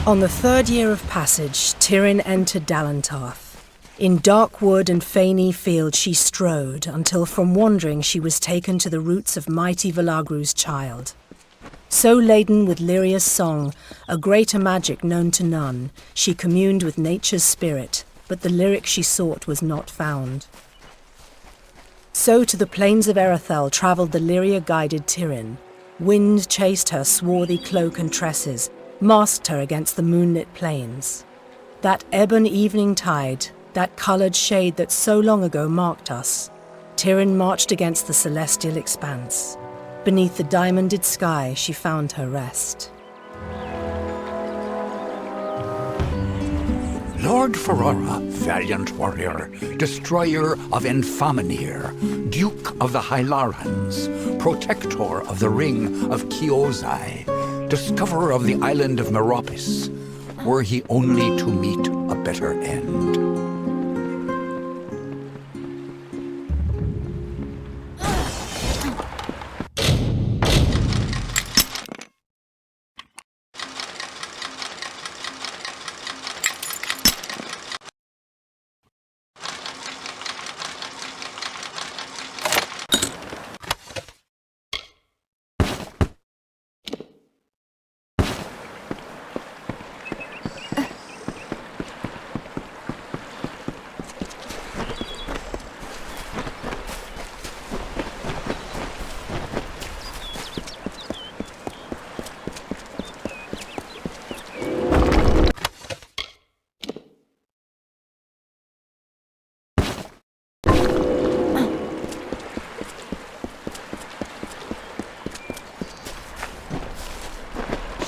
On the third year of passage, Tiryn entered Dallantarth. In dark wood and fenny field she strode, until from wandering she was taken to the roots of mighty Velagru's child. So laden with Lyria's song, a greater magic known to none, she communed with nature's spirit, but the lyric she sought was not found. So to the plains of Erethel travelled the Lyria-guided Tiryn. Wind chased her swarthy cloak and tresses, masked her against the moonlit plains. That ebon evening tide, that coloured shade that so long ago marked us, Tiryn marched against the celestial expanse. Beneath the diamonded sky she found her rest. Lord Ferrara, valiant warrior, destroyer of Enfaminir, Duke of the Hylarans, protector of the Ring of Chiozai, discoverer of the island of Meropis, were he only to meet a better end.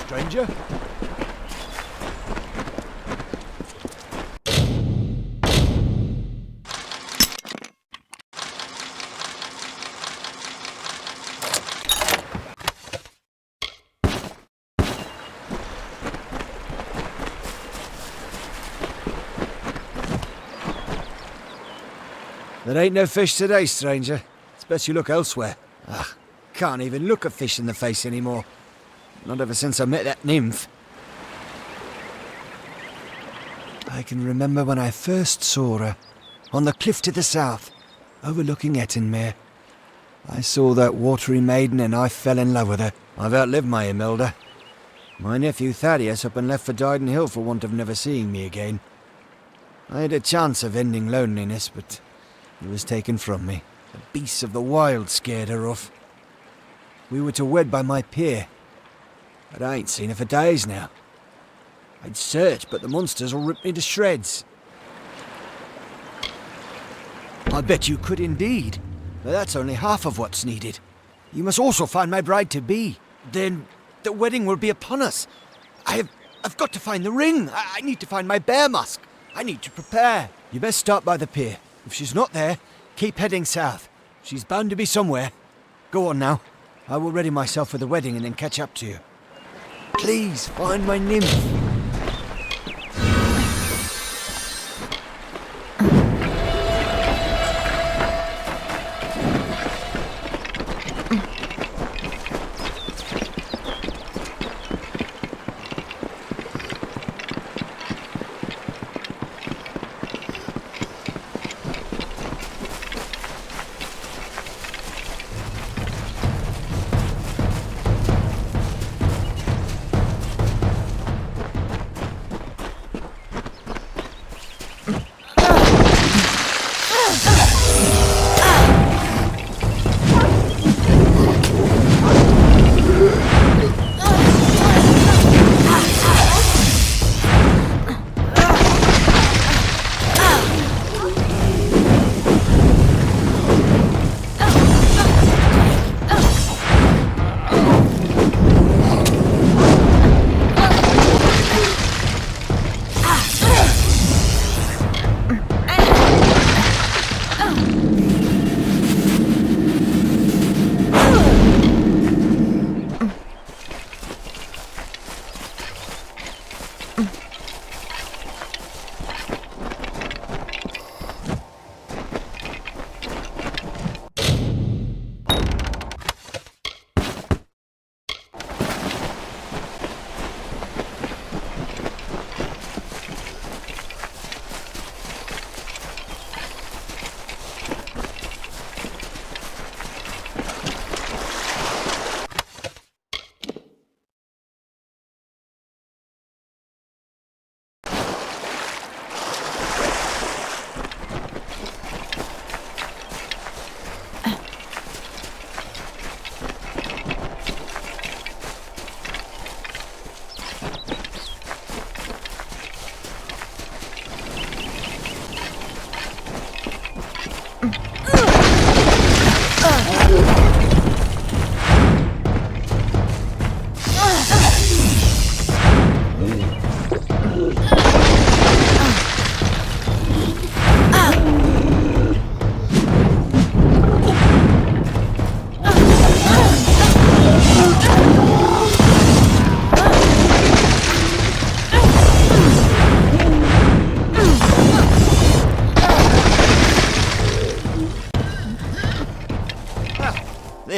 Stranger? There ain't no fish today, stranger. It's best you look elsewhere. Can't even look a fish in the face anymore. Not ever since I met that nymph. I can remember when I first saw her, on the cliff to the south, overlooking Ettinmere. I saw that watery maiden and I fell in love with her. I've outlived my Imelda. My nephew Thaddeus up and left for Dyden Hill for want of never seeing me again. I had a chance of ending loneliness, but it was taken from me. The beasts of the wild scared her off. We were to wed by my pier, but I ain't seen her for days now. I'd search, but the monsters will rip me to shreds. I bet you could indeed, but that's only half of what's needed. You must also find my bride-to-be. Then the wedding will be upon us. I've got to find the ring. I need to find my bear musk. I need to prepare. You best start by the pier. If she's not there, keep heading south. She's bound to be somewhere. Go on now. I will ready myself for the wedding and then catch up to you. Please, find my nymph.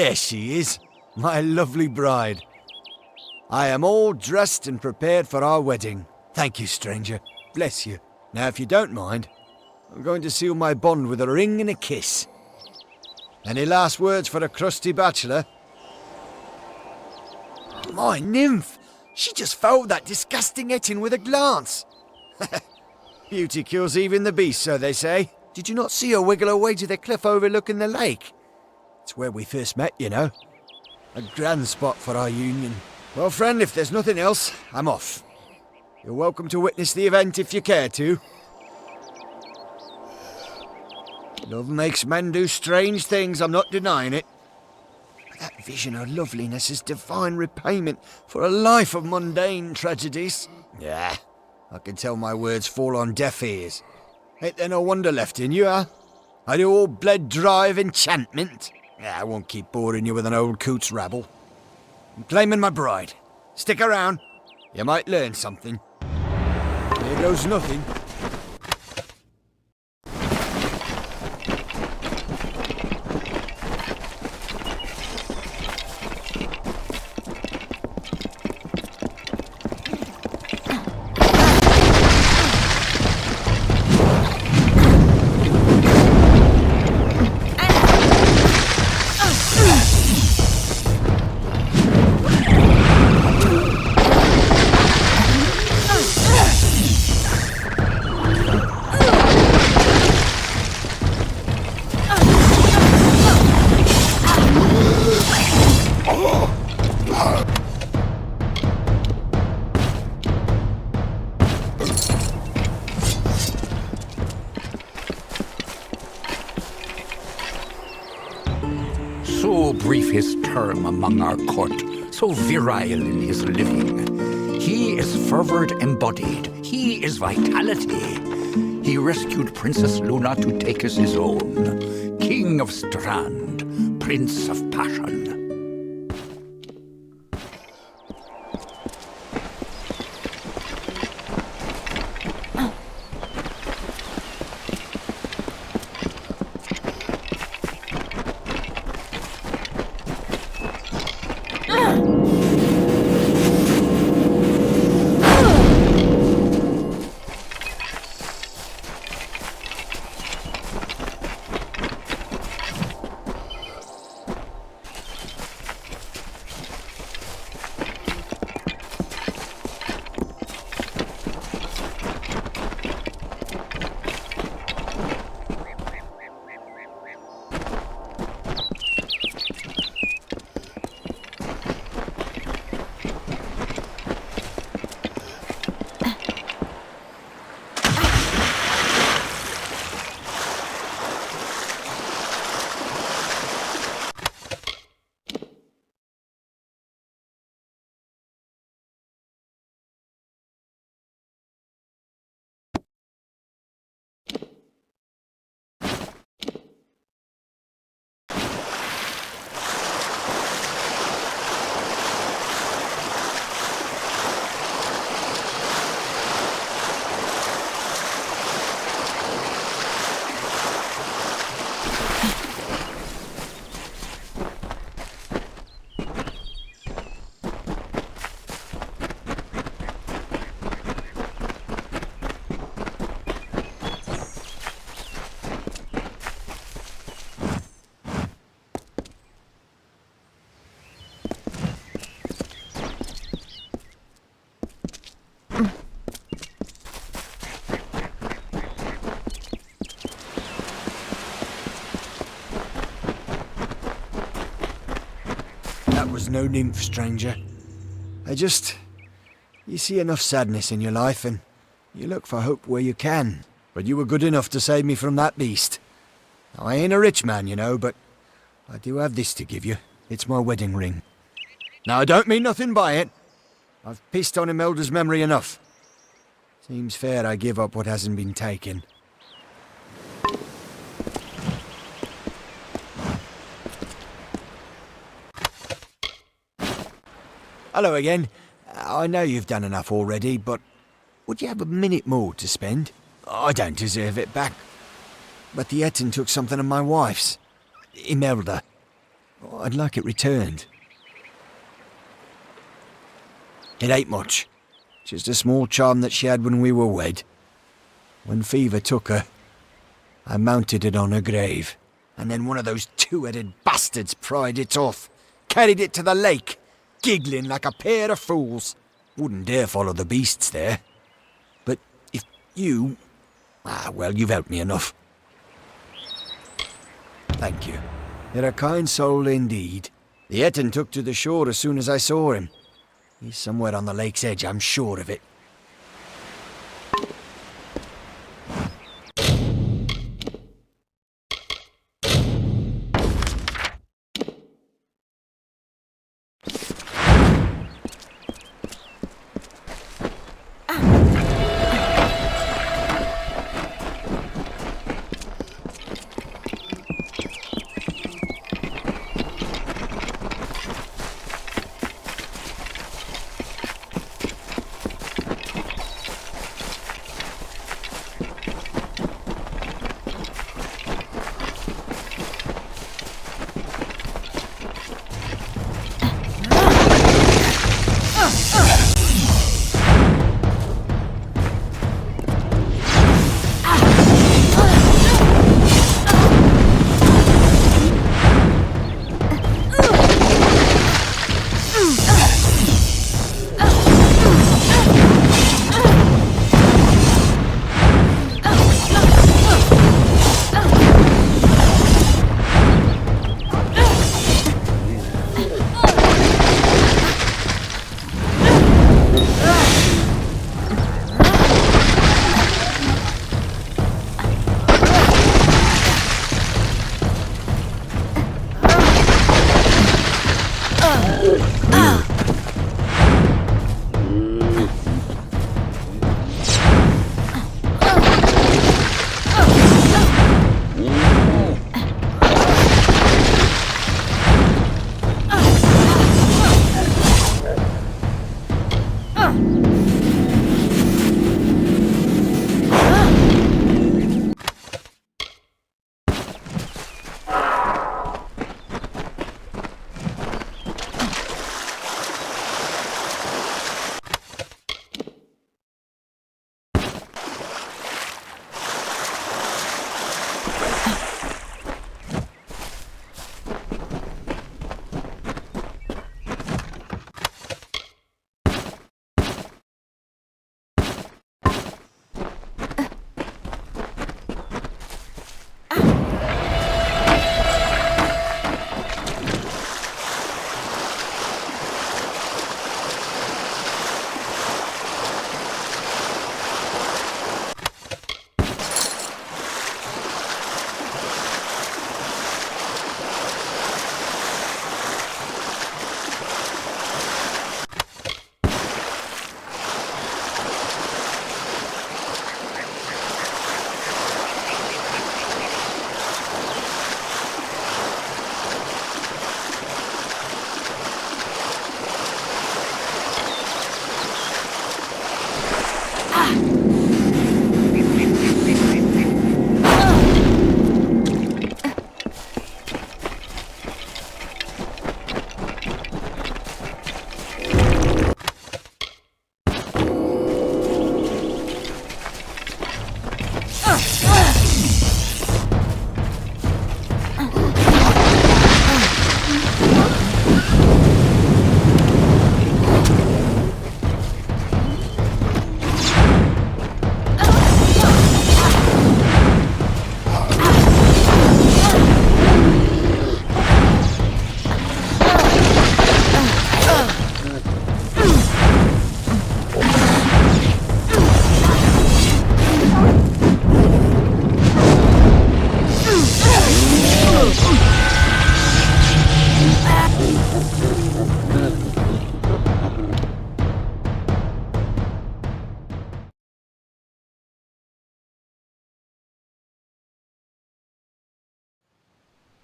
There she is, my lovely bride. I am all dressed and prepared for our wedding. Thank you, stranger. Bless you. Now, if you don't mind, I'm going to seal my bond with a ring and a kiss. Any last words for a crusty bachelor? My nymph! She just fouled that disgusting Ettin with a glance. Beauty kills even the beast, so they say. Did you not see her wiggle her way to the cliff overlooking the lake? It's where we first met, you know. A grand spot for our union. Well, friend, if there's nothing else, I'm off. You're welcome to witness the event if you care to. Love makes men do strange things, I'm not denying it. But that vision of loveliness is divine repayment for a life of mundane tragedies. Yeah, I can tell my words fall on deaf ears. Ain't there no wonder left in you, huh? Are you all bled dry of enchantment? Yeah, I won't keep boring you with an old coot's rabble. I'm claiming my bride. Stick around. You might learn something. Here goes nothing. So brief his term among our court, so virile in his living. He is fervor embodied, he is vitality. He rescued Princess Luna to take as his own. King of Strand, Prince of Passion. Was no nymph, stranger. You see enough sadness in your life and you look for hope where you can. But you were good enough to save me from that beast. Now, I ain't a rich man, you know, but I do have this to give you. It's my wedding ring. Now, I don't mean nothing by it. I've pissed on Imelda's memory enough. Seems fair I give up what hasn't been taken. Hello again. I know you've done enough already, but would you have a minute more to spend? I don't deserve it back. But the Ettin took something of my wife's. Imelda. I'd like it returned. It ain't much. Just a small charm that she had when we were wed. When fever took her, I mounted it on her grave. And then one of those two-headed bastards pried it off. Carried it to the lake, giggling like a pair of fools. Wouldn't dare follow the beasts there. But if you... well, you've helped me enough. Thank you. You're a kind soul indeed. The Ettin took to the shore as soon as I saw him. He's somewhere on the lake's edge, I'm sure of it.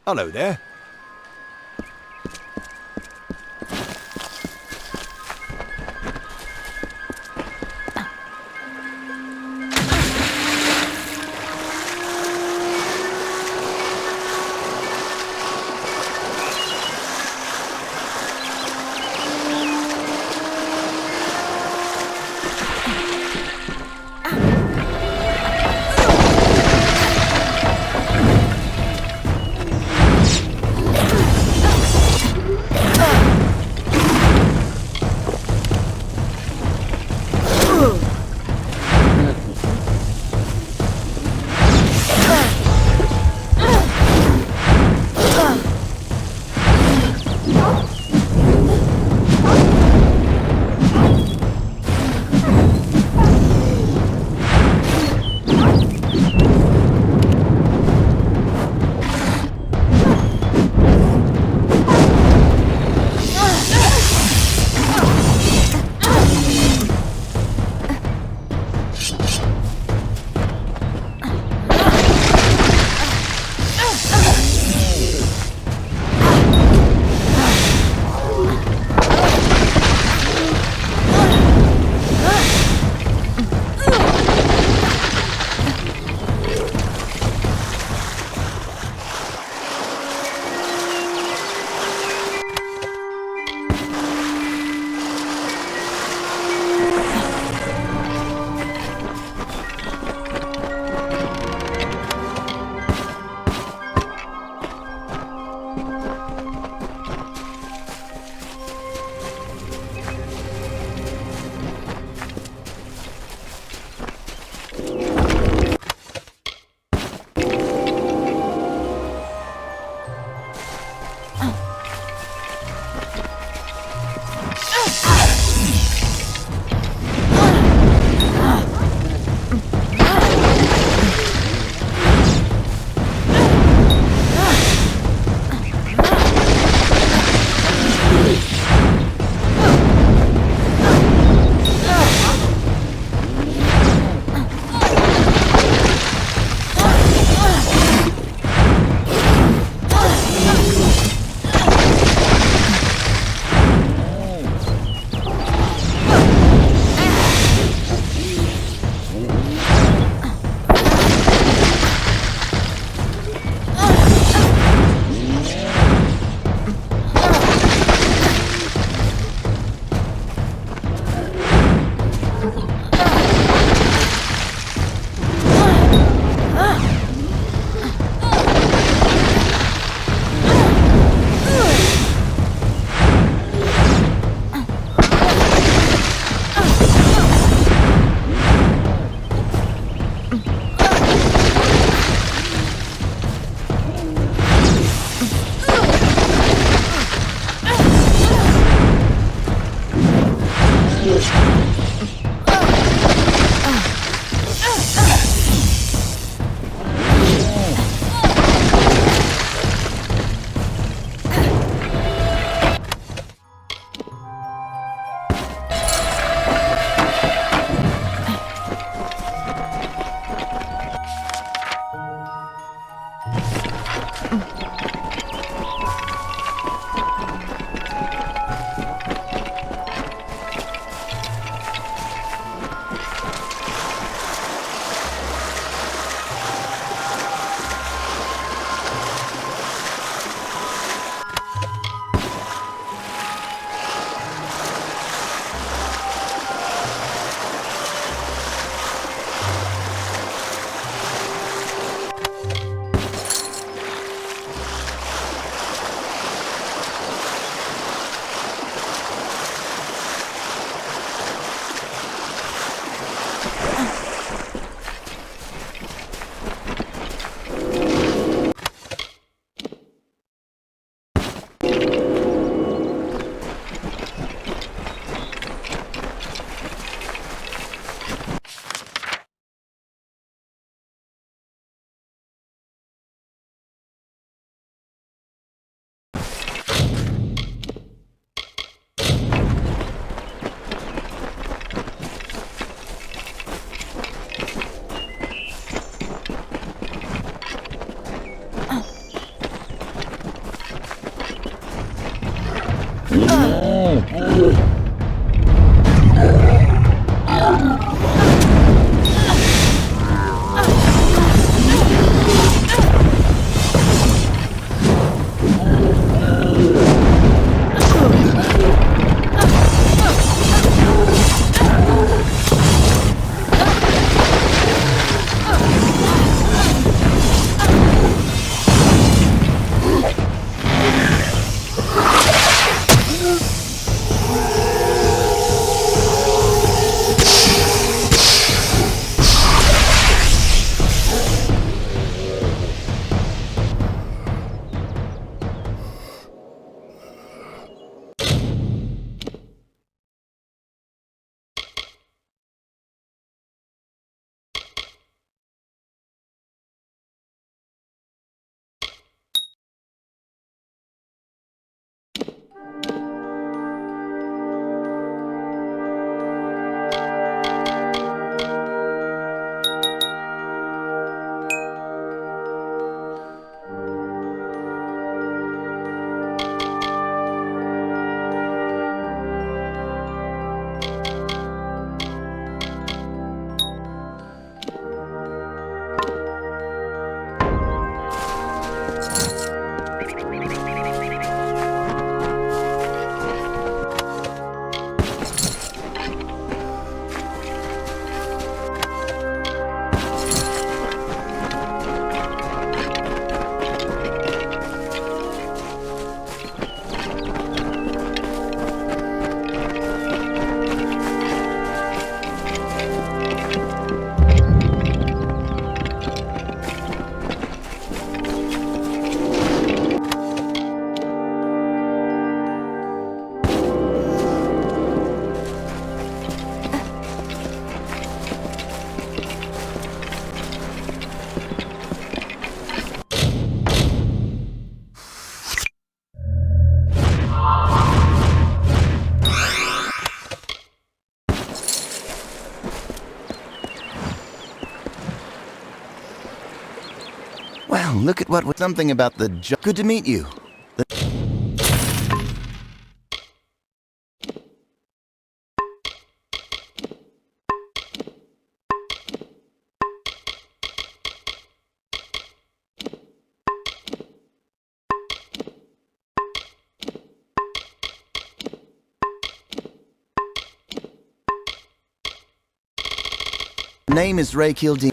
Hello there. Well, look at what was something about the Good to meet you. Name is Ray Kildee.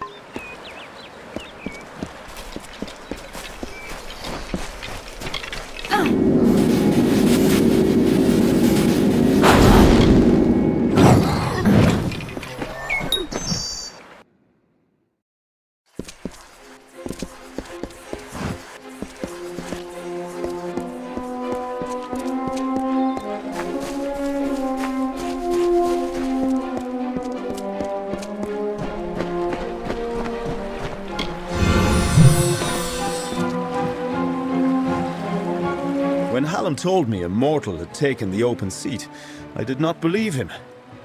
When Hallam told me a mortal had taken the open seat, I did not believe him.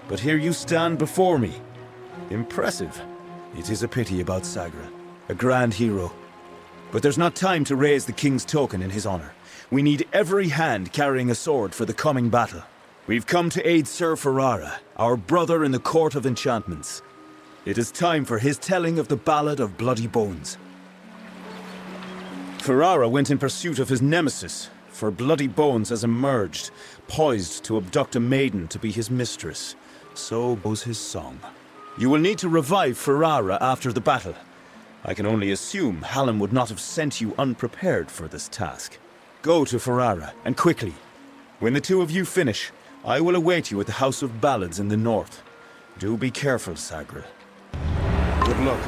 But here you stand before me. Impressive. It is a pity about Sagra, a grand hero. But there's not time to raise the king's token in his honor. We need every hand carrying a sword for the coming battle. We've come to aid Sir Ferrara, our brother in the Court of Enchantments. It is time for his telling of the Ballad of Bloody Bones. Ferrara went in pursuit of his nemesis, for Bloody Bones has emerged, poised to abduct a maiden to be his mistress. So goes his song. You will need to revive Ferrara after the battle. I can only assume Hallam would not have sent you unprepared for this task. Go to Ferrara, and quickly. When the two of you finish, I will await you at the House of Ballads in the north. Do be careful, Sagra. Good luck.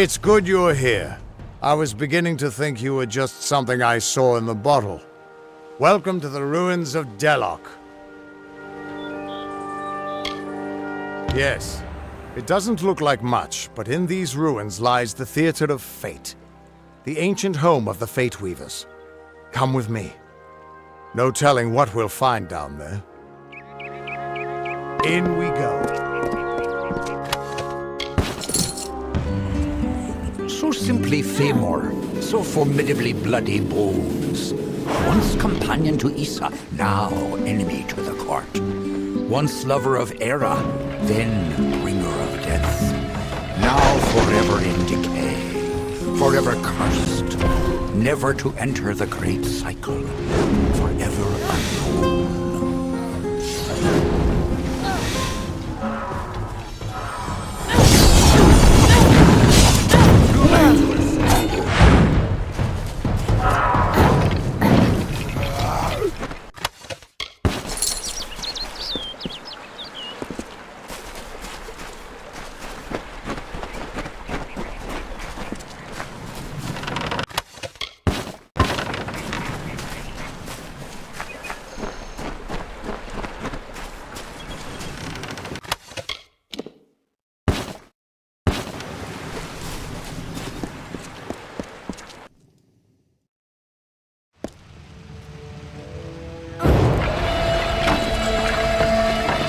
It's good you're here. I was beginning to think you were just something I saw in the bottle. Welcome to the ruins of Dellach. Yes, it doesn't look like much, but in these ruins lies the Theater of Fate, the ancient home of the Fate Weavers. Come with me. No telling what we'll find down there. In we go. So simply Famor, so formidably bloody bones. Once companion to Issa, now enemy to the court. Once lover of Era, then bringer of death. Now forever in decay, forever cursed, never to enter the great cycle, forever unknown.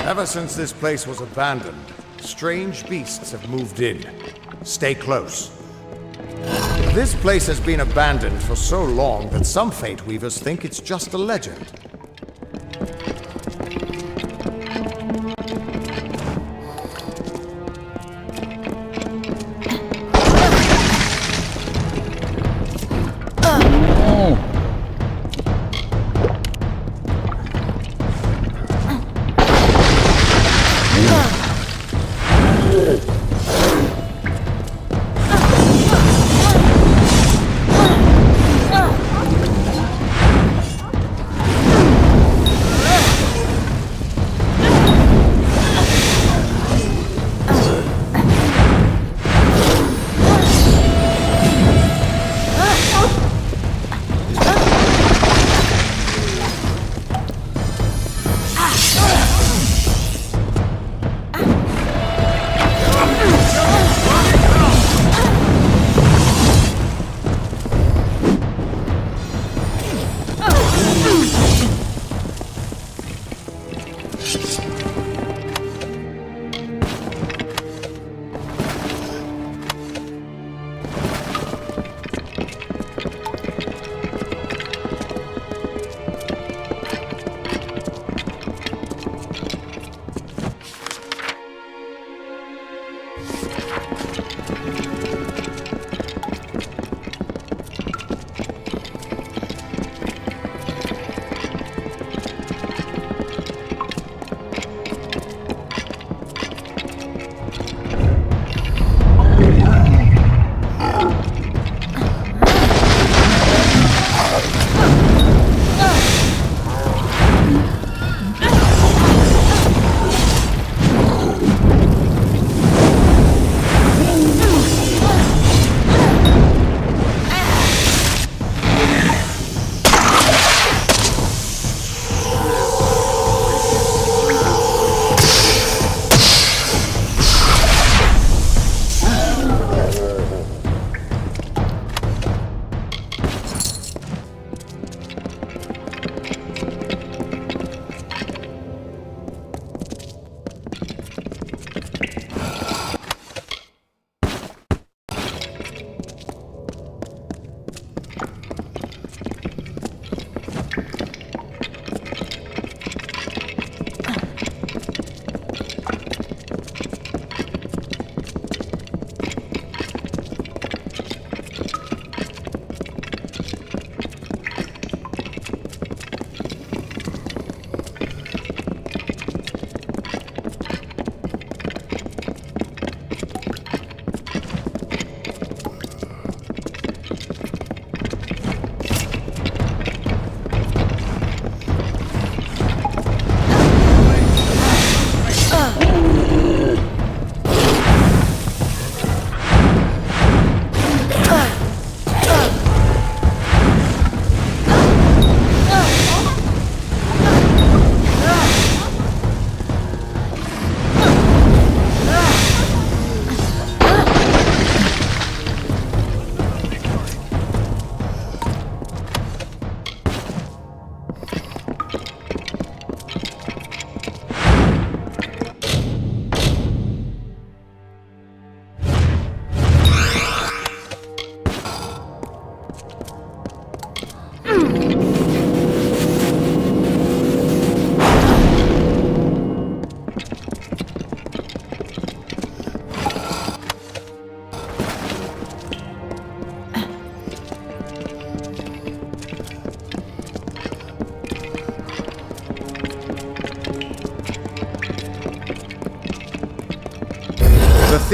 Ever since this place was abandoned, strange beasts have moved in. Stay close. This place has been abandoned for so long that some Fate Weavers think it's just a legend.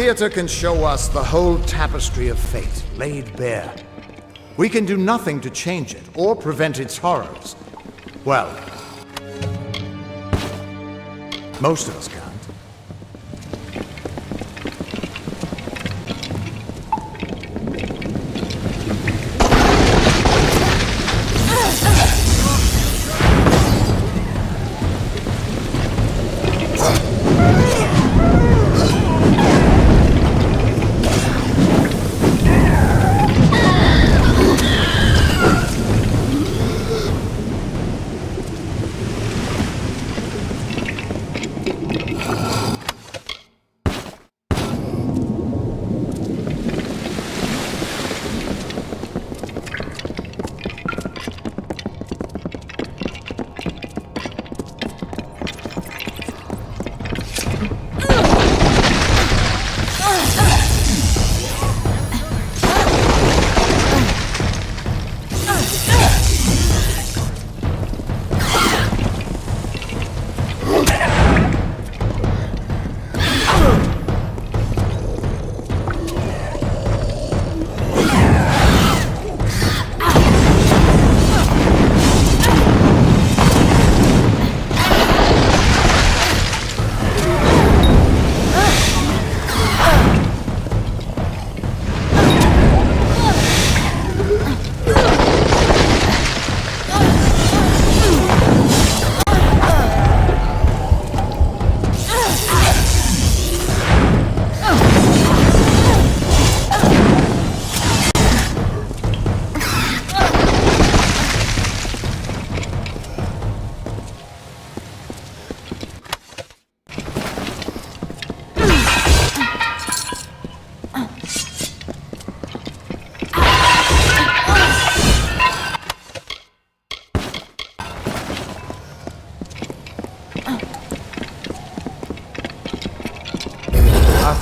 theater can show us the whole tapestry of fate laid bare. We can do nothing to change it or prevent its horrors. Well, most of us can't.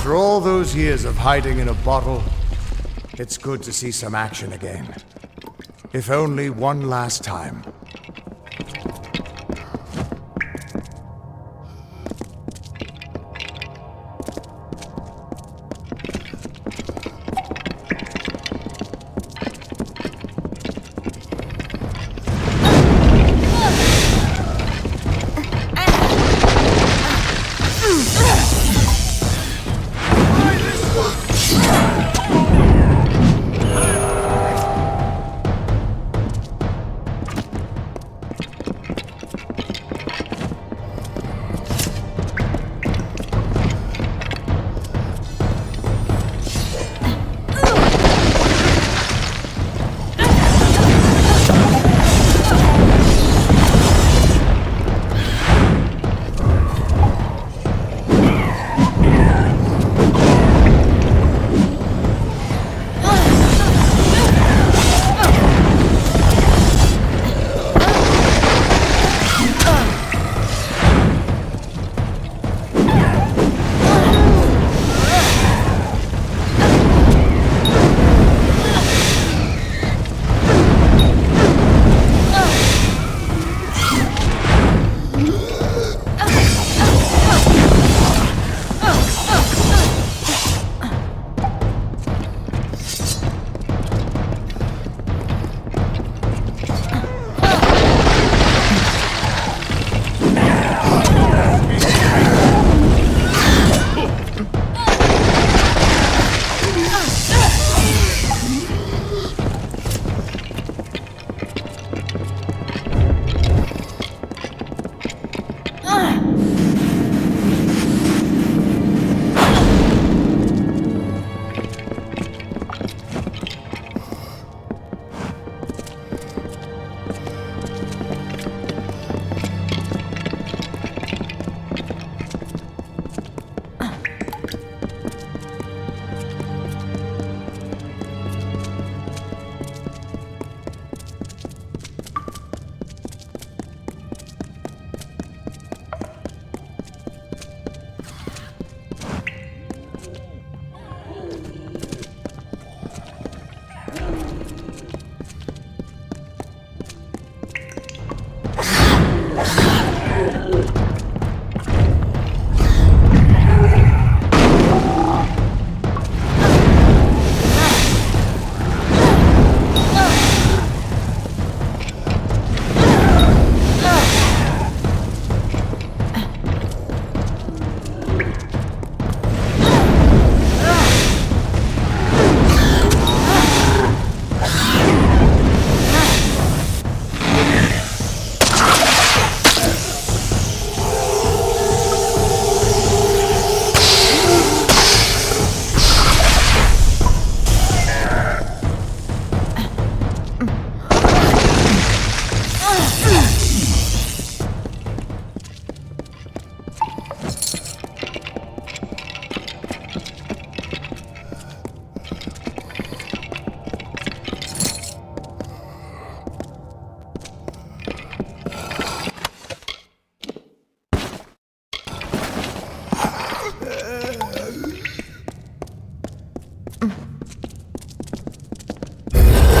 After all those years of hiding in a bottle, it's good to see some action again. If only one last time.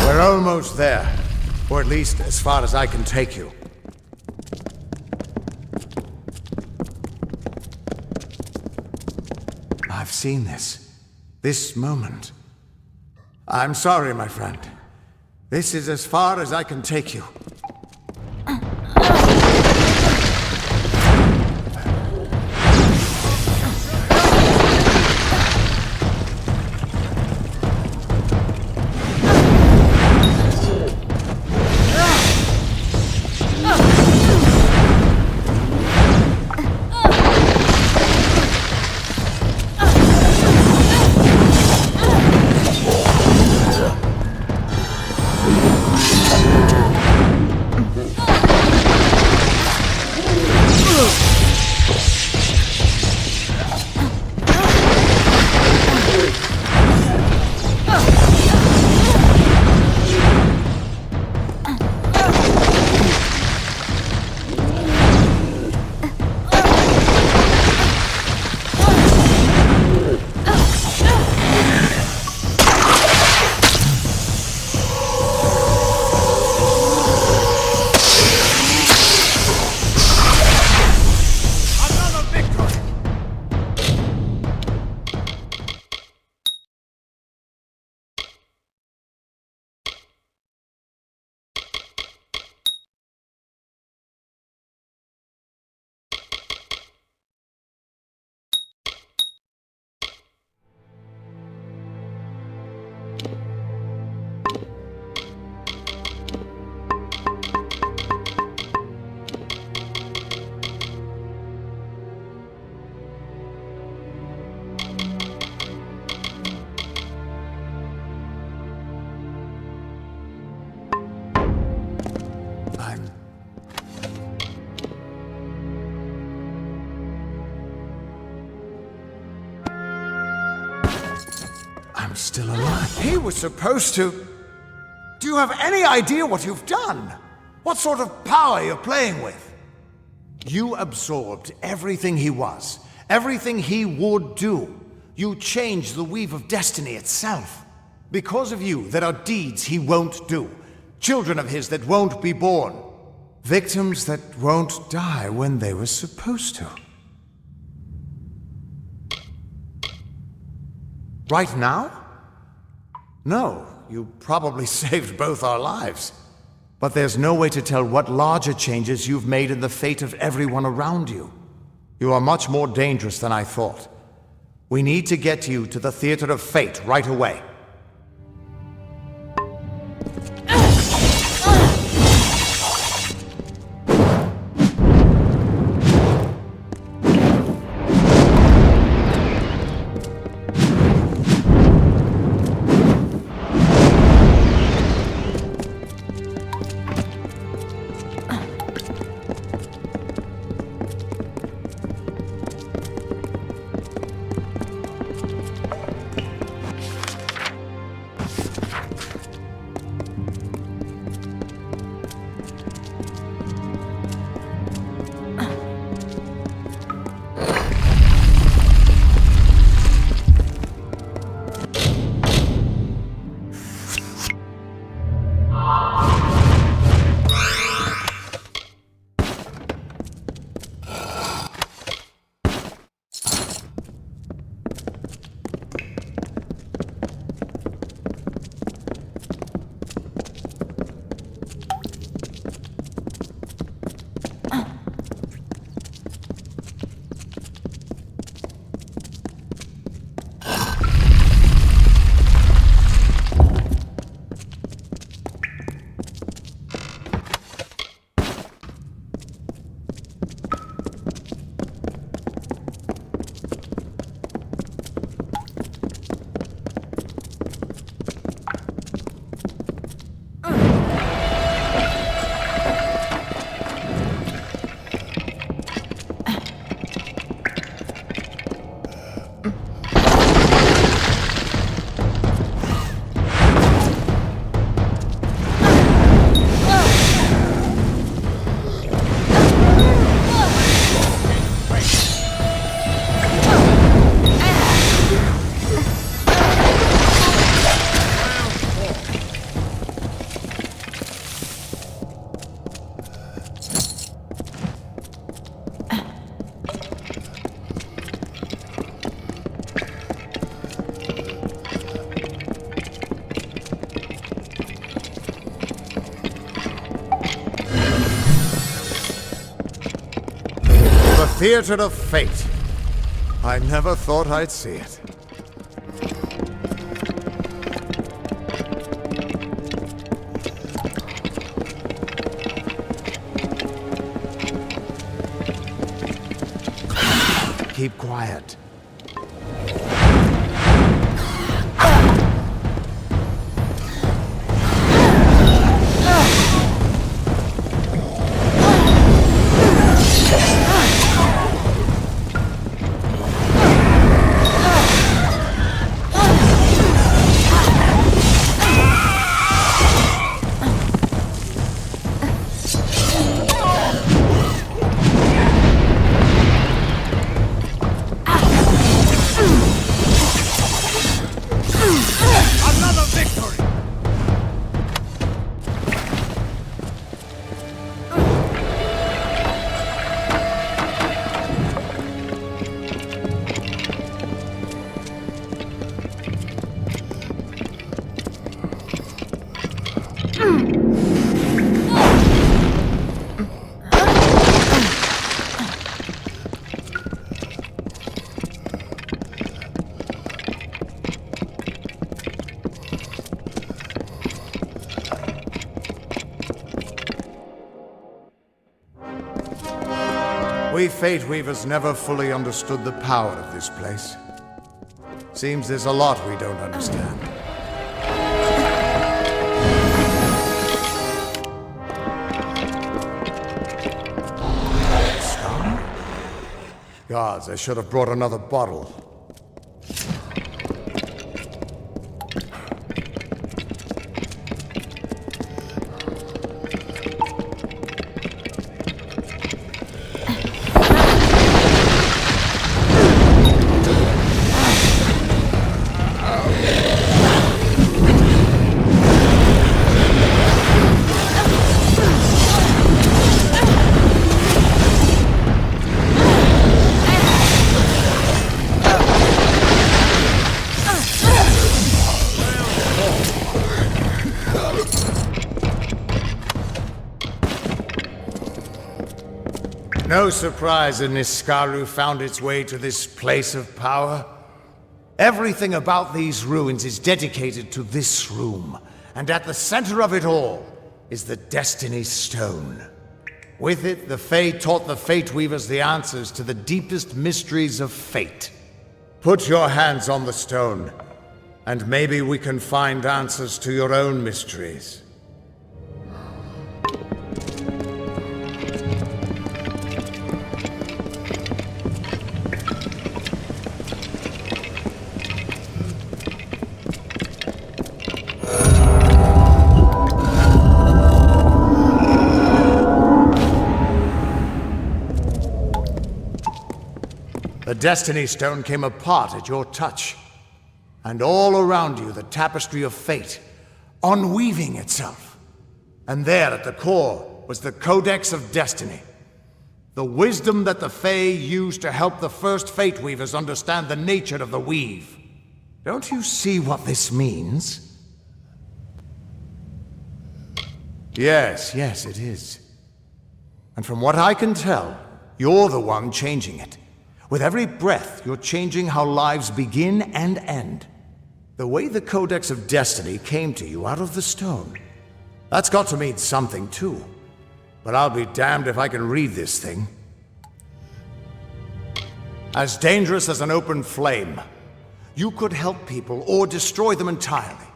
We're almost there. Or at least as far as I can take you. I've seen this. This moment. I'm sorry, my friend. This is as far as I can take you. I'm still alive. He was supposed to... Do you have any idea what you've done? What sort of power you're playing with? You absorbed everything he was, everything he would do. You changed the weave of destiny itself. Because of you, there are deeds he won't do. Children of his that won't be born. Victims that won't die when they were supposed to. Right now? No, you probably saved both our lives. But there's no way to tell what larger changes you've made in the fate of everyone around you. You are much more dangerous than I thought. We need to get you to the Theater of Fate right away. theater of fate. I never thought I'd see it. Keep quiet. We Fate Weavers never fully understood the power of this place. Seems there's a lot we don't understand. Gods, I should have brought another bottle. No surprise that Niskaru found its way to this place of power. Everything about these ruins is dedicated to this room, and at the center of it all is the Destiny Stone. With it, the Fae taught the Fate Weavers the answers to the deepest mysteries of fate. Put your hands on the stone, and maybe we can find answers to your own mysteries. The Destiny Stone came apart at your touch, and all around you the tapestry of fate, unweaving itself. And there at the core was the Codex of Destiny, the wisdom that the Fae used to help the first Fate Weavers understand the nature of the weave. Don't you see what this means? Yes, it is. And from what I can tell, you're the one changing it. With every breath, you're changing how lives begin and end. The way the Codex of Destiny came to you out of the stone. That's got to mean something, too. But I'll be damned if I can read this thing. As dangerous as an open flame, you could help people or destroy them entirely.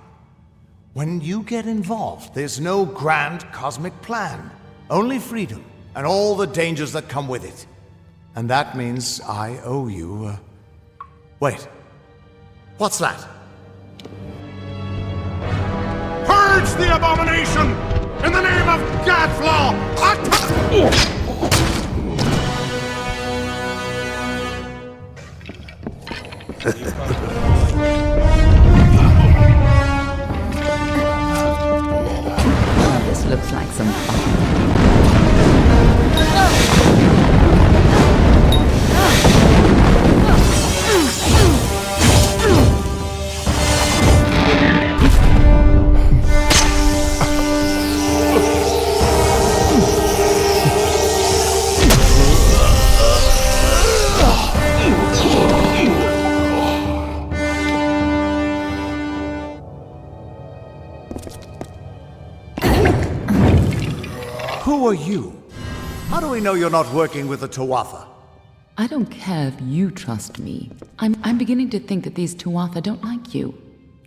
When you get involved, there's no grand cosmic plan. Only freedom and all the dangers that come with it. And that means I owe you, Wait. What's that? Purge the abomination! In the name of Gadflaw! This looks like some fun. Who are you? How do we know you're not working with the Tuatha? I don't care if you trust me. I'm beginning to think that these Tuatha don't like you.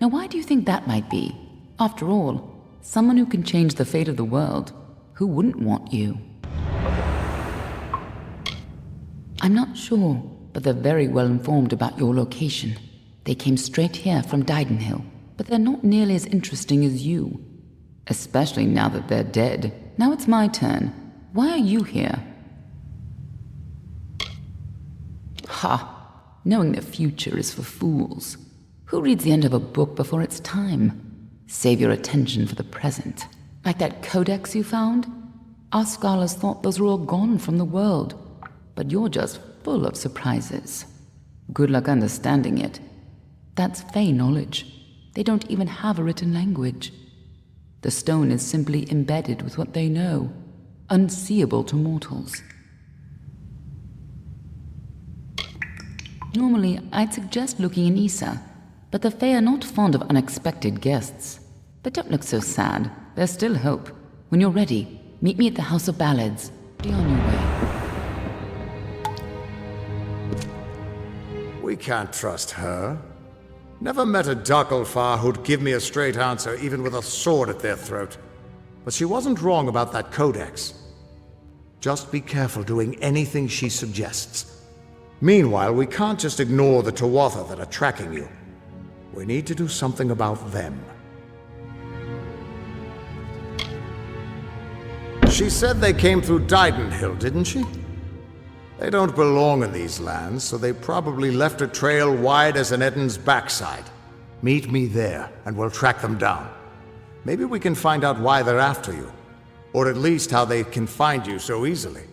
Now why do you think that might be? After all, someone who can change the fate of the world, who wouldn't want you? I'm not sure, but they're very well informed about your location. They came straight here from Didenhill, but they're not nearly as interesting as you. Especially now that they're dead. Now it's my turn. Why are you here? Ha! Knowing the future is for fools. Who reads the end of a book before it's time? Save your attention for the present. Like that codex you found? Our scholars thought those were all gone from the world. But you're just full of surprises. Good luck understanding it. That's Fey knowledge. They don't even have a written language. The stone is simply embedded with what they know, unseeable to mortals. Normally, I'd suggest looking in Issa, but the Fae are not fond of unexpected guests. But don't look so sad. There's still hope. When you're ready, meet me at the House of Ballads. Be on your way. We can't trust her. Never met a Darkelfar who'd give me a straight answer, even with a sword at their throat. But she wasn't wrong about that codex. Just be careful doing anything she suggests. Meanwhile, we can't just ignore the Tuatha that are tracking you. We need to do something about them. She said they came through Didenhill, didn't she? They don't belong in these lands, so they probably left a trail wide as an Ettin's backside. Meet me there, and we'll track them down. Maybe we can find out why they're after you. Or at least how they can find you so easily.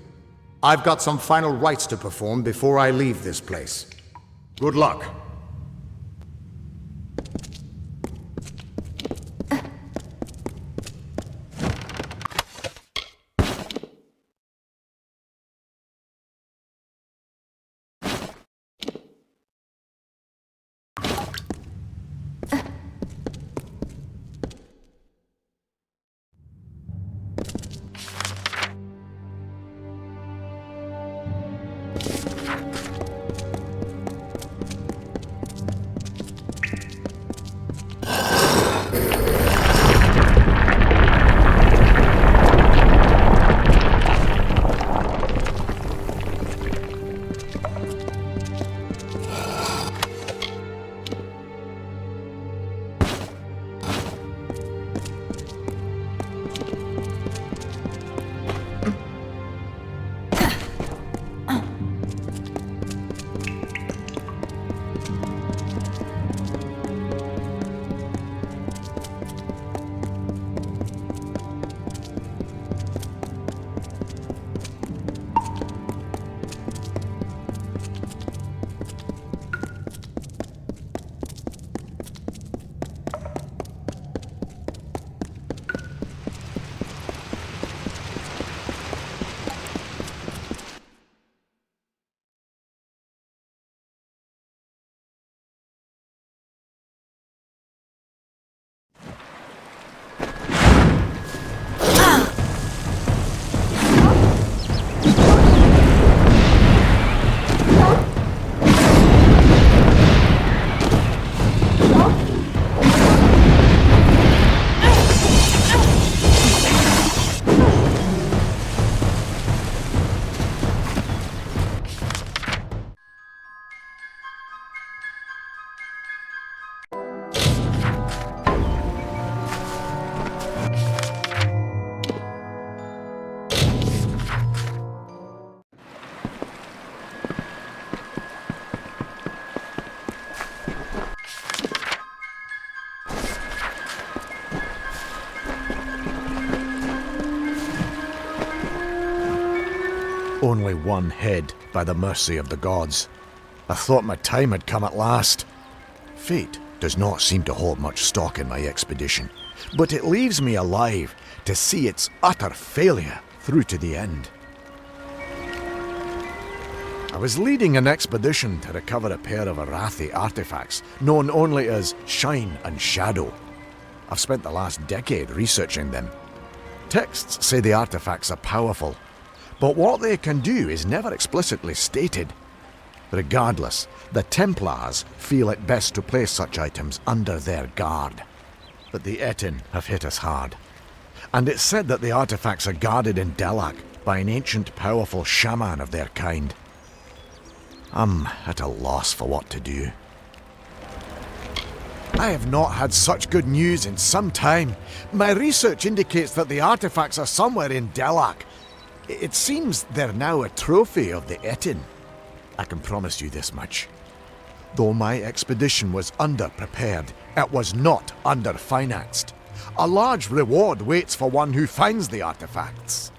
I've got some final rites to perform before I leave this place. Good luck. Only one head, by the mercy of the gods. I thought my time had come at last. Fate does not seem to hold much stock in my expedition, but it leaves me alive to see its utter failure through to the end. I was leading an expedition to recover a pair of Arathi artifacts, known only as Shine and Shadow. I've spent the last decade researching them. Texts say the artifacts are powerful, but what they can do is never explicitly stated. Regardless, the Templars feel it best to place such items under their guard. But the Ettin have hit us hard. And it's said that the artifacts are guarded in Dellach by an ancient powerful shaman of their kind. I'm at a loss for what to do. I have not had such good news in some time. My research indicates that the artifacts are somewhere in Dellach. It seems they're now a trophy of the Ettin. I can promise you this much. Though my expedition was underprepared, it was not underfinanced. A large reward waits for one who finds the artifacts.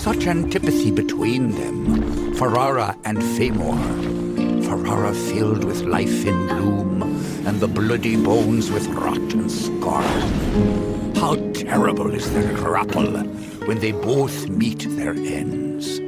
Such antipathy between them, Ferrara and Famor. Ferrara filled with life in bloom, and the bloody bones with rot and scar. How terrible is their grapple when they both meet their ends.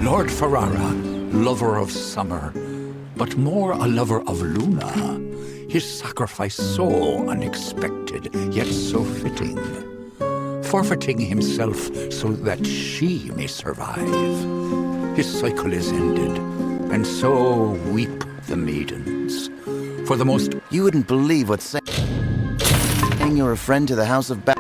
Lord Ferrara, lover of summer, but more a lover of Luna. His sacrifice so unexpected, yet so fitting. Forfeiting himself so that she may survive. His cycle is ended, and so weep the maidens. For the most... You wouldn't believe what's saying. You're a friend to the House of Ballad.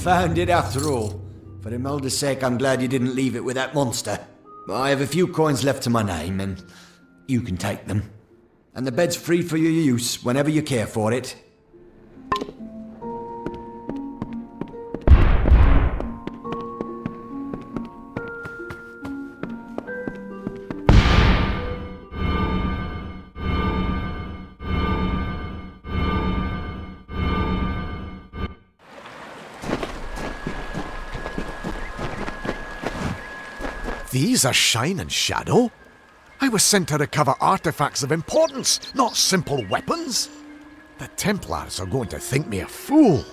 Found it after all. For Imelda's sake, I'm glad you didn't leave it with that monster. I have a few coins left to my name, and you can take them. And the bed's free for your use whenever you care for it. These are Shine and Shadow? I was sent to recover artifacts of importance, not simple weapons. The Templars are going to think me a fool.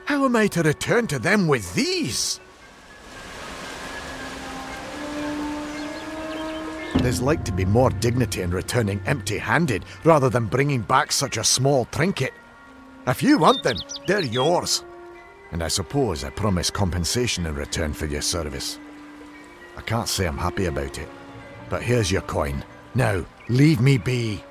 How am I to return to them with these? There's like to be more dignity in returning empty-handed rather than bringing back such a small trinket. If you want them, they're yours. And I suppose I promise compensation in return for your service. I can't say I'm happy about it, but here's your coin. Now, leave me be.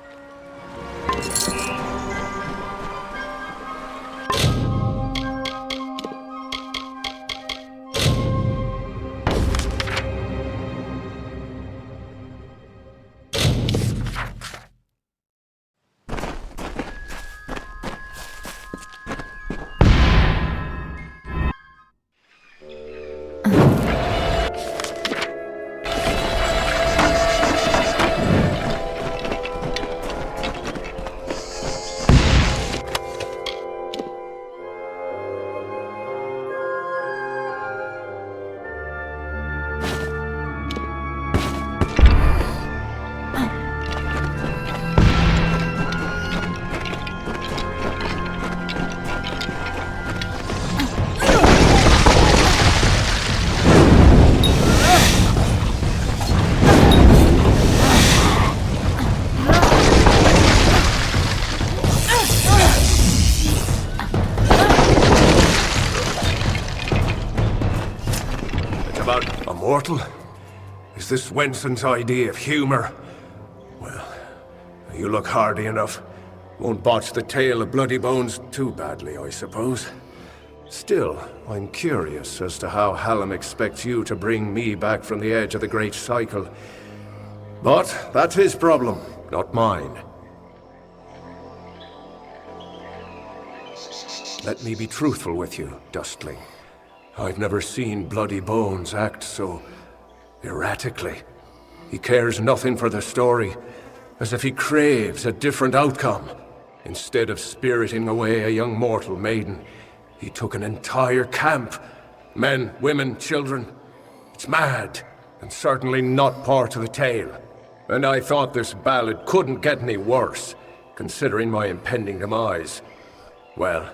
What, a mortal? Is this Wenson's idea of humor? Well, you look hardy enough. Won't botch the tale of Bloody Bones too badly, I suppose. Still, I'm curious as to how Hallam expects you to bring me back from the edge of the Great Cycle. But that's his problem, not mine. Let me be truthful with you, Dustling. I've never seen Bloody Bones act so erratically. He cares nothing for the story, as if he craves a different outcome. Instead of spiriting away a young mortal maiden, he took an entire camp. Men, women, children. It's mad, and certainly not part of the tale. And I thought this ballad couldn't get any worse, considering my impending demise. Well,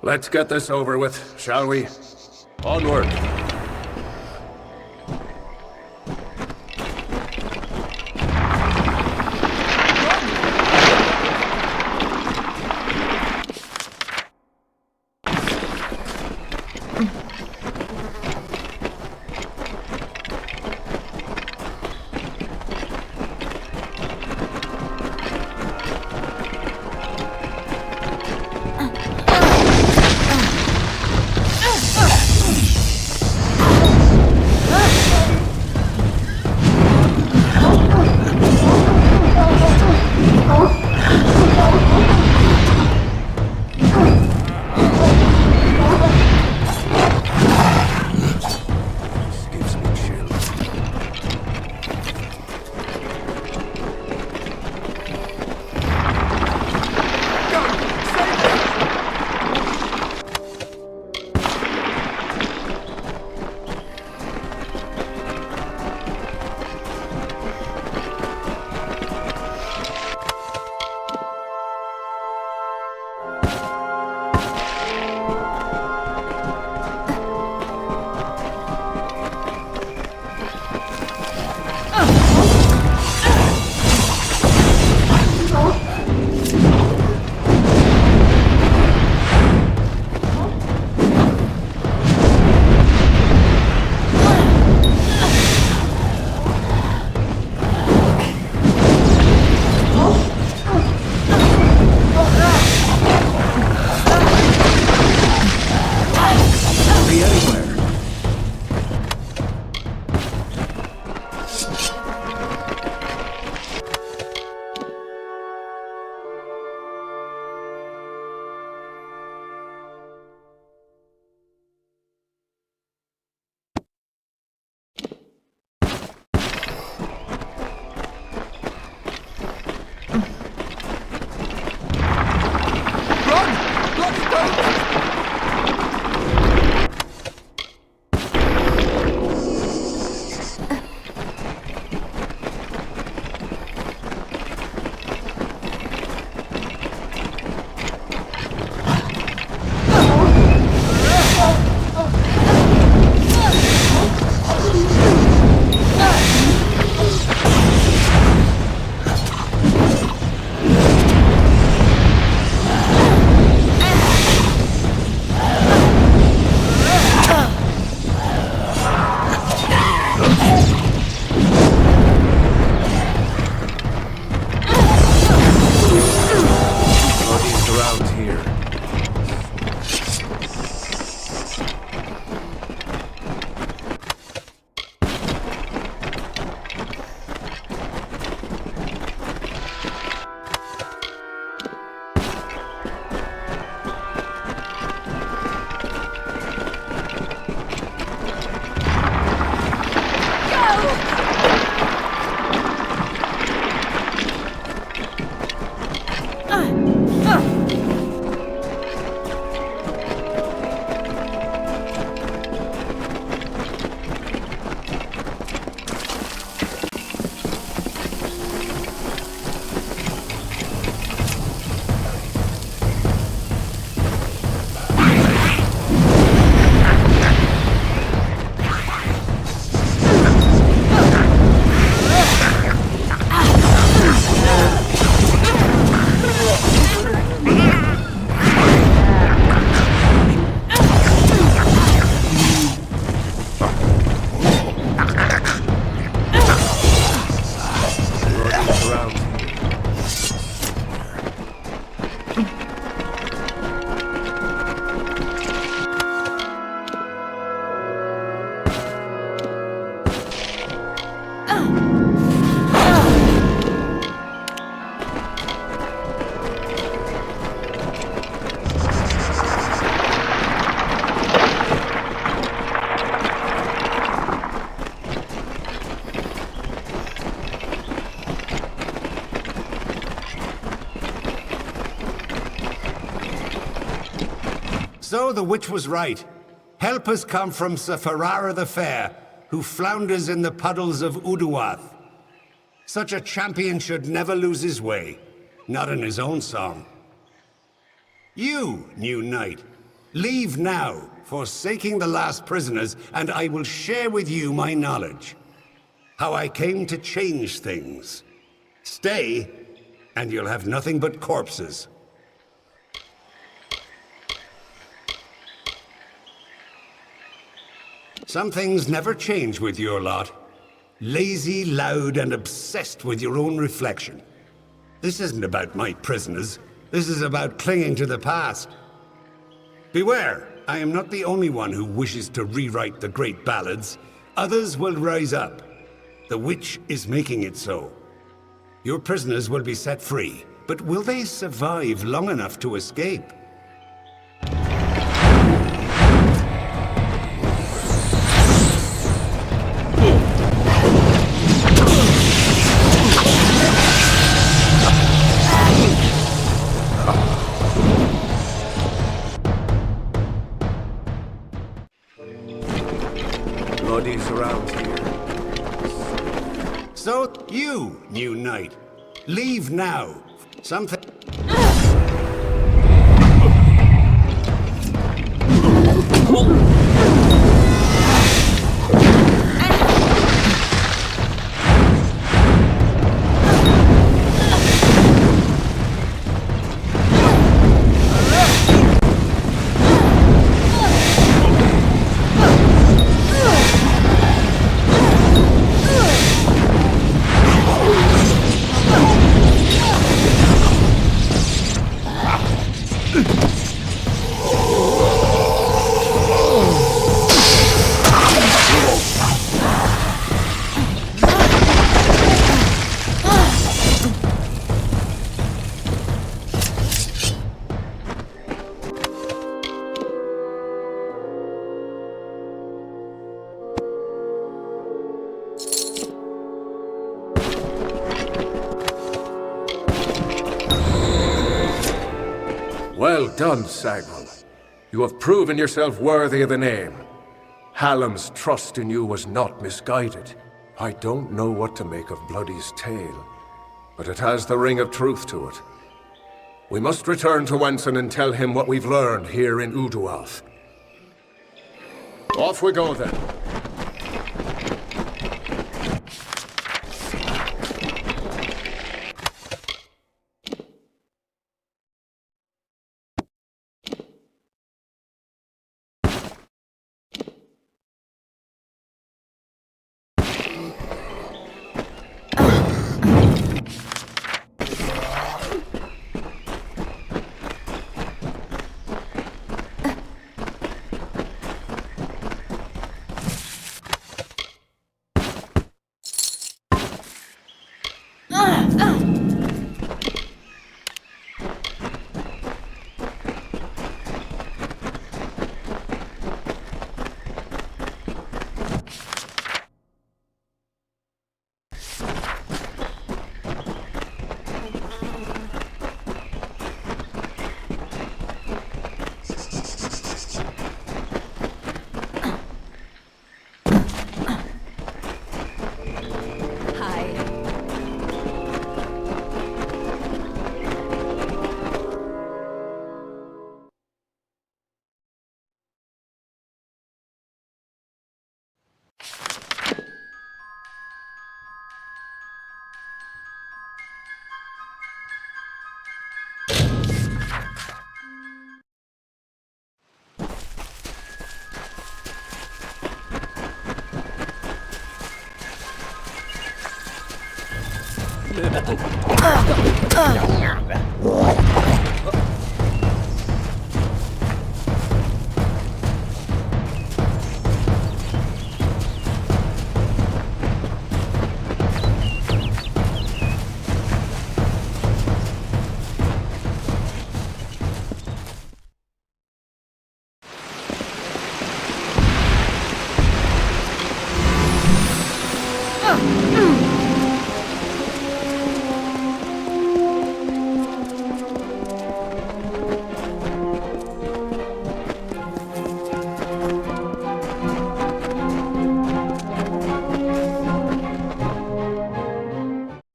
let's get this over with, shall we? Onward! So the witch was right. Help has come from Sir Ferrara the Fair, who flounders in the puddles of Uduath. Such a champion should never lose his way, not in his own song. You, new knight, leave now, forsaking the last prisoners, and I will share with you my knowledge. How I came to change things. Stay, and you'll have nothing but corpses. Some things never change with your lot. Lazy, loud, and obsessed with your own reflection. This isn't about my prisoners. This is about clinging to the past. Beware, I am not the only one who wishes to rewrite the great ballads. Others will rise up. The witch is making it so. Your prisoners will be set free, but will they survive long enough to escape? Bloodies around here. So, you, new knight, leave now. Something... Well done, Sagnal. You have proven yourself worthy of the name. Hallam's trust in you was not misguided. I don't know what to make of Bloody's tale, but it has the ring of truth to it. We must return to Wenson and tell him what we've learned here in Uduath. Off we go then.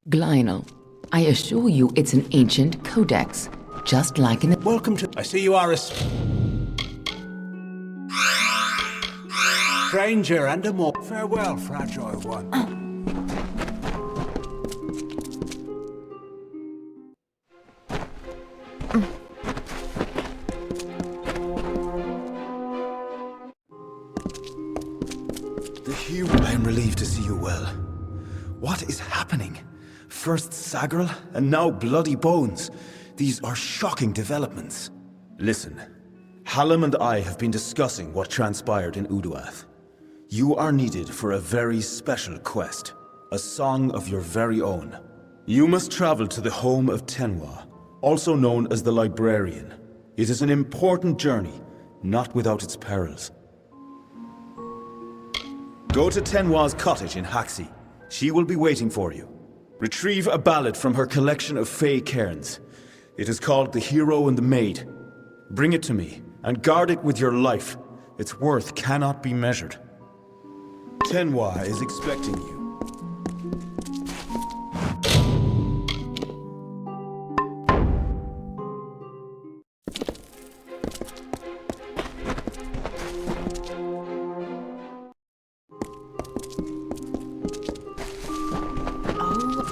Glynel, I assure you it's an ancient codex, just like in the— Welcome to... I see you are a... stranger and a more... Farewell, fragile one. I am relieved to see you well. What is happening? First Sagrel, and now Bloody Bones. These are shocking developments. Listen, Hallam and I have been discussing what transpired in Uduath. You are needed for a very special quest, a song of your very own. You must travel to the home of Tenwa, also known as the Librarian. It is an important journey, not without its perils. Go to Tenwa's cottage in Haxi. She will be waiting for you. Retrieve a ballad from her collection of Fey cairns. It is called The Hero and the Maid. Bring it to me, and guard it with your life. Its worth cannot be measured. Tenwa is expecting you.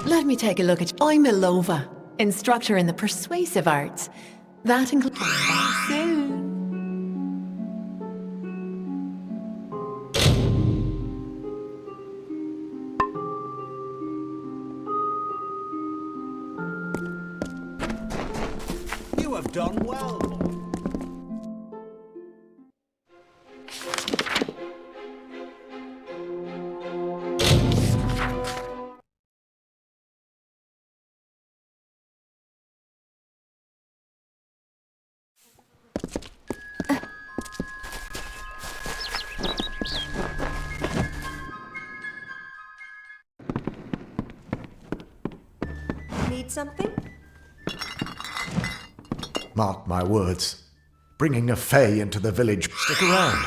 Let me take a look at... I'm Imelda, instructor in the persuasive arts. That includes... soon. You have done well. Need something? Mark my words. Bringing a Fey into the village. Stick around.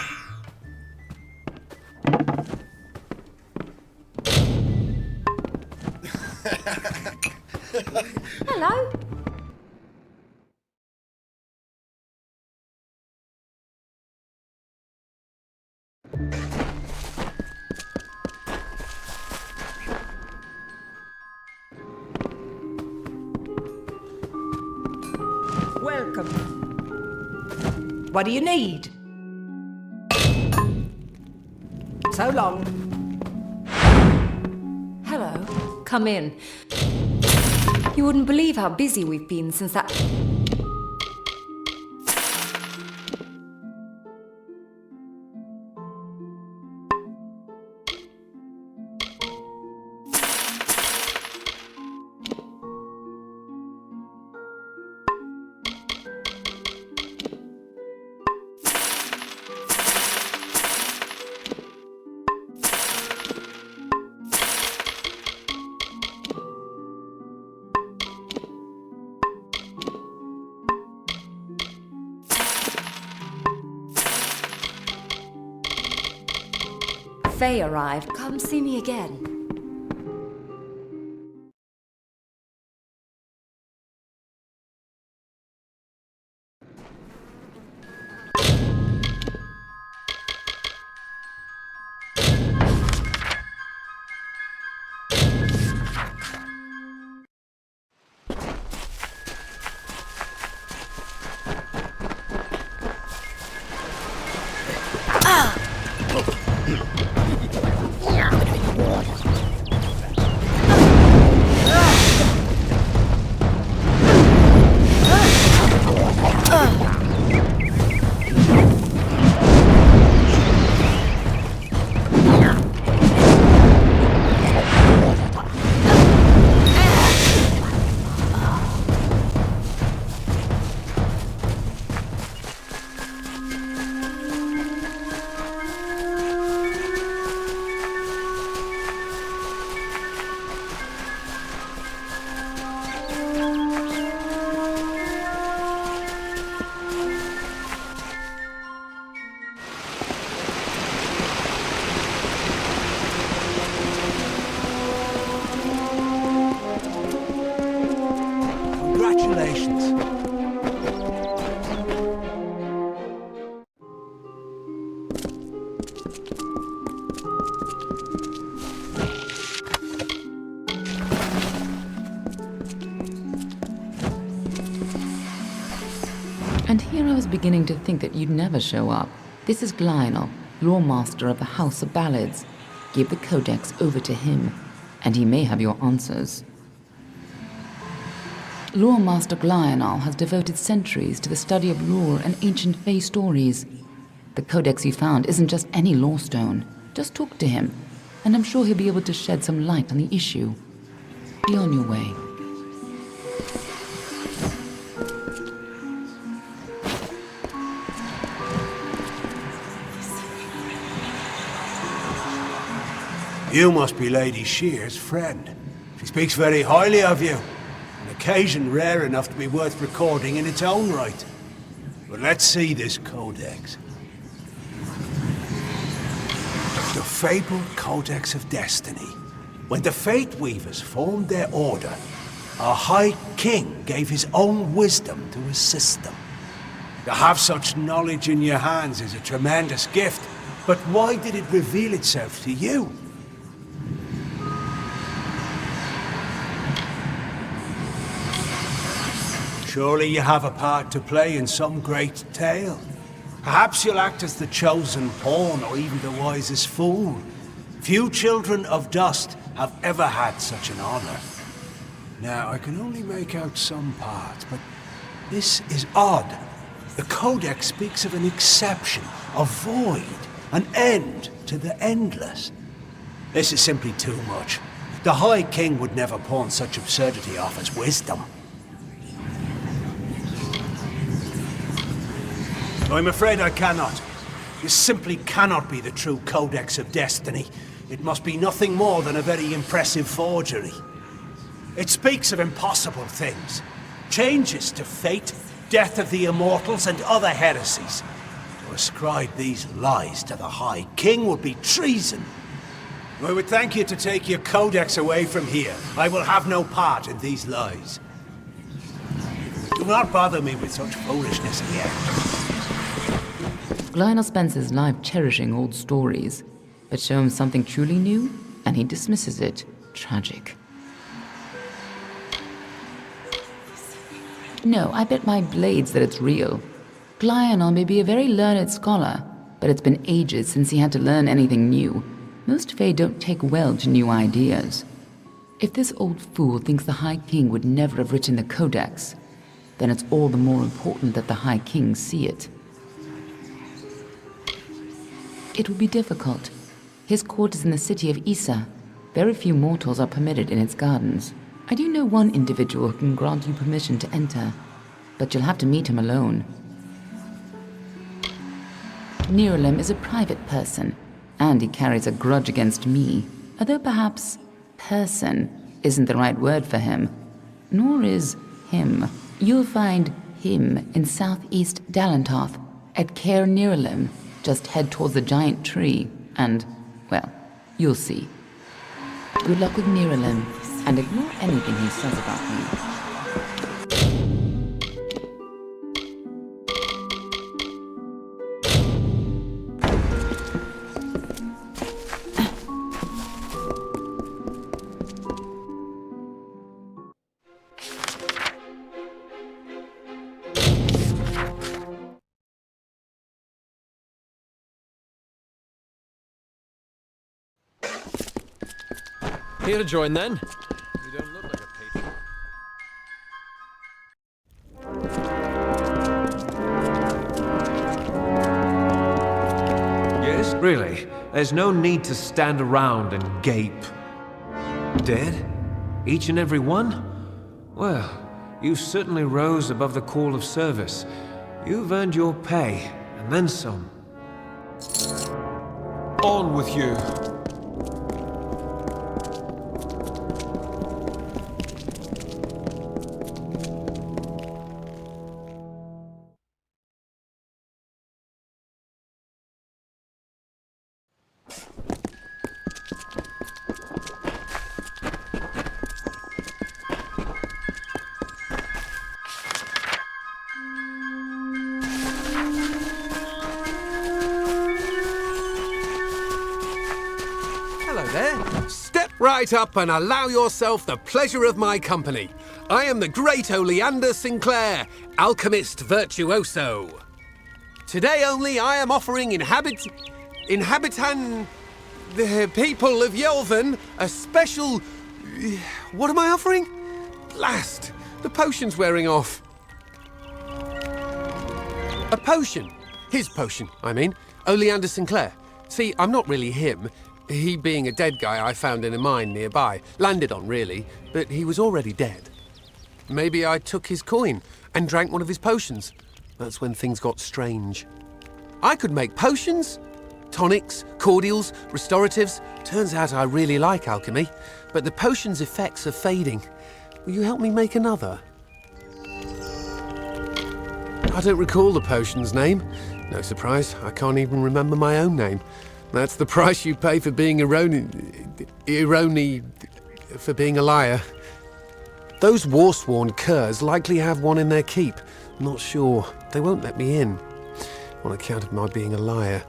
Hello. Welcome. What do you need? So long. Hello. Come in. You wouldn't believe how busy we've been since that... Faye arrived. Come see me again. Congratulations. And here I was beginning to think that you'd never show up. This is Lionel, Lawmaster of the House of Ballads. Give the Codex over to him, and he may have your answers. Lawmaster Lionel has devoted centuries to the study of lore and ancient Fae stories. The Codex you found isn't just any lore stone. Just talk to him, and I'm sure he'll be able to shed some light on the issue. Be on your way. You must be Lady Shear's friend. She speaks very highly of you. An occasion rare enough to be worth recording in its own right. But let's see this codex. The fabled Codex of Destiny. When the Fate Weavers formed their order, our High King gave his own wisdom to assist them. To have such knowledge in your hands is a tremendous gift, but why did it reveal itself to you? Surely you have a part to play in some great tale. Perhaps you'll act as the chosen pawn or even the wisest fool. Few children of dust have ever had such an honor. Now, I can only make out some parts, but this is odd. The Codex speaks of an exception, a void, an end to the endless. This is simply too much. The High King would never pawn such absurdity off as wisdom. I'm afraid I cannot. This simply cannot be the true Codex of Destiny. It must be nothing more than a very impressive forgery. It speaks of impossible things. Changes to fate, death of the immortals, and other heresies. To ascribe these lies to the High King would be treason. I would thank you to take your Codex away from here. I will have no part in these lies. Do not bother me with such foolishness again. Lionel spends his life cherishing old stories, but show him something truly new, and he dismisses it. Tragic. No, I bet my blades that it's real. Lionel may be a very learned scholar, but it's been ages since he had to learn anything new. Most Fae don't take well to new ideas. If this old fool thinks the High King would never have written the Codex, then it's all the more important that the High King see it. It will be difficult. His court is in the city of Issa. Very few mortals are permitted in its gardens. I do know one individual who can grant you permission to enter, but you'll have to meet him alone. Nirelem is a private person, and he carries a grudge against me, although perhaps person isn't the right word for him, nor is him. You'll find him in southeast Dallantarth, at Caer Nirelem. Just head towards the giant tree, and, well, you'll see. Good luck with Nirelem, and ignore anything he says about me. Here to join then? You don't look like a patron. Yes, really. There's no need to stand around and gape. Dead? Each and every one? Well, you certainly rose above the call of service. You've earned your pay, and then some. On with you. Step right up and allow yourself the pleasure of my company. I am the great Oleander Sinclair, alchemist virtuoso. Today only I am offering the people of Yelvan a special... What am I offering? Blast! The potion's wearing off. A potion. His potion, I mean. Oleander Sinclair. See, I'm not really him. He being a dead guy I found in a mine nearby. Landed on, really, but he was already dead. Maybe I took his coin and drank one of his potions. That's when things got strange. I could make potions, tonics, cordials, restoratives. Turns out I really like alchemy, but the potion's effects are fading. Will you help me make another? I don't recall the potion's name. No surprise, I can't even remember my own name. That's the price you pay for being for being a liar. Those war-sworn curs likely have one in their keep. Not sure. They won't let me in, on account of my being a liar.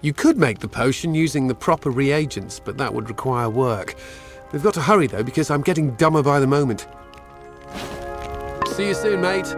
You could make the potion using the proper reagents, but that would require work. We've got to hurry, though, because I'm getting dumber by the moment. See you soon, mate.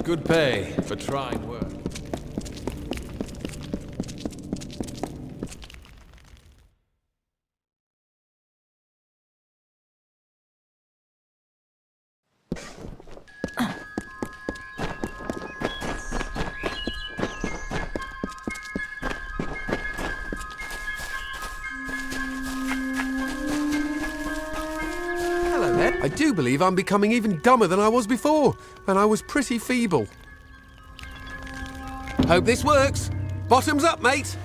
Good pay for trying work. I do believe I'm becoming even dumber than I was before, and I was pretty feeble. Hope this works. Bottoms up, mate.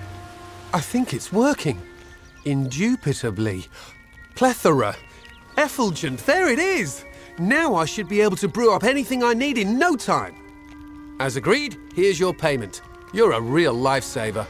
I think it's working. Indubitably. Plethora. Effulgent. There it is. Now I should be able to brew up anything I need in no time. As agreed, here's your payment. You're a real lifesaver.